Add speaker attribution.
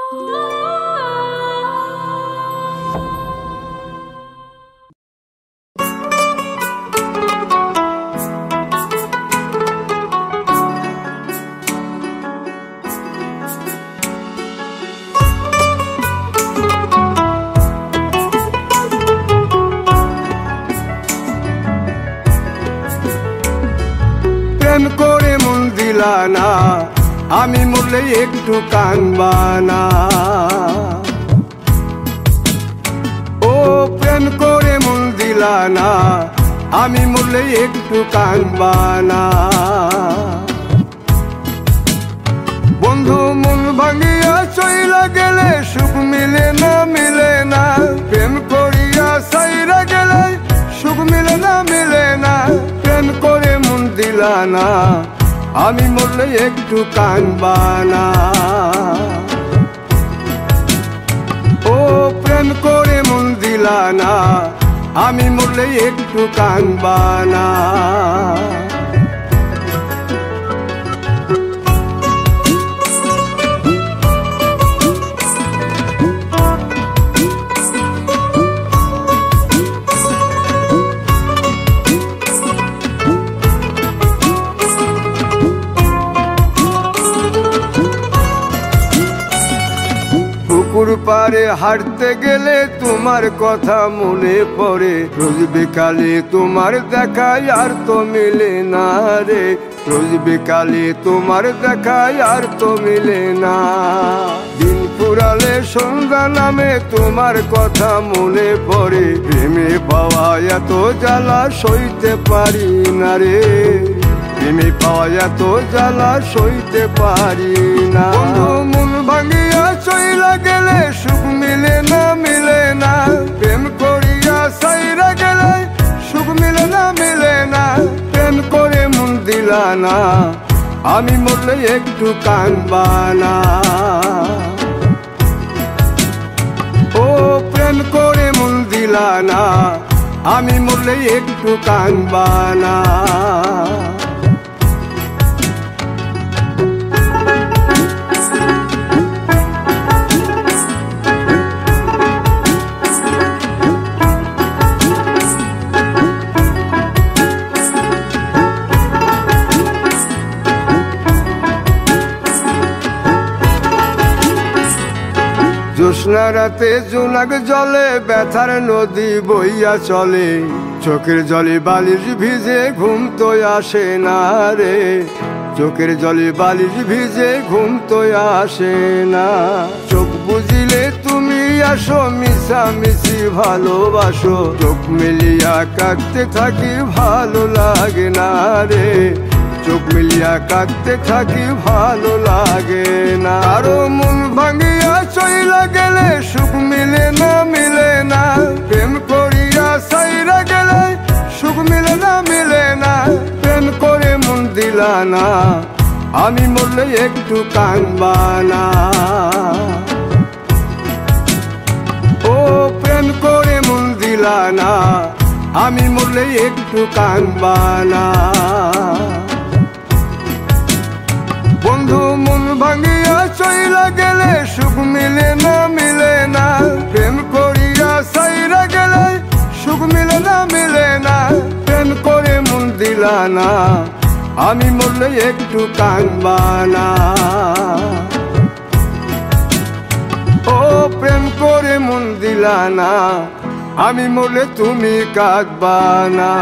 Speaker 1: প্রেম করে মন দিলা না, আমি মরলে একটু কানবা না। ও প্রেম করে মন দিলা না, আমি মরলে একটু কানবা না। বন্ধু মন ভাঙিয়া চইলা গেলে সুখ মিলে না, মিলে না। প্রেম করিয়া সাইরা গেলে সুখ মিলে না, মিলে না। প্রেম করে মন দিলা না, আমি মরলে একটু কানবা না। ও প্রেম করে মন দিলা না, আমি মরলে একটু কানবা না। পুকুর পারে হাঁটতে গেলে তোমার কথা মনে পড়ে, রোজ বিকালে তোমার দেখায় আর তো মিলে না রে। রোজ বিকালে তোমার দেখায় আর তো মিলে না। দিন ফুরালে সন্ধ্যা নামে তোমার কথা মনে পড়ে, প্রেমে পাওয়া এত জ্বালা সইতে পারি না রে। প্রেমে পাওয়া এত জ্বালা সইতে পারি না। মন ভাঙিয়া চইলা গেলে সুখ মিলে না, মিলে না। প্রেম করিয়া সাইরা গেলে সুখ মিলে না, মিলে না। প্রেম করে মন দিলা না, আমি মরলে একটু কানবা না। ও প্রেম করে মন দিলা না, আমি মরলে একটু কানবা না। জ্যোৎস্না রাতে জোনাক জলে ব্যথার নদী বইয়া চলে, চোখের জলে বালিশ ভিজে ঘুম তো আসে না রে। চোখের জলে বালিশ ভিজে ঘুম তো আসে না। চোখ বুঝিলে তুমি আসো, মিশামিশি ভালোবাসো। চোখ মিলিয়া কাঁদতে থাকি ভালো লাগে না রে। চোখ মিলিয়া কাঁদতে থাকি ভালো লাগে না। আরো মন ভাঙিয়া চইলা গেলে সুখ মিলে না, মিলে না। প্রেম করিয়া সাইরা গেলে সুখ মিলে না, মিলে না। প্রেম করে মন দিলা না, আমি মরলে একটু কানবা না। ও প্রেম করে মন দিলা না, আমি মরলে একটু কানবা না। বন্ধু মন ভাঙিয়া চইলা গেলে সুখ মিলে না, মিলে না। প্রেম করিয়া সাইরা গেলে সুখ মিলে না, মিলে না। প্রেম করে মন দিলা না, আমি মরলে একটু কানবা না। ও প্রেম করে মন দিলা না, আমি মরলে তুমি কাঁদবা না।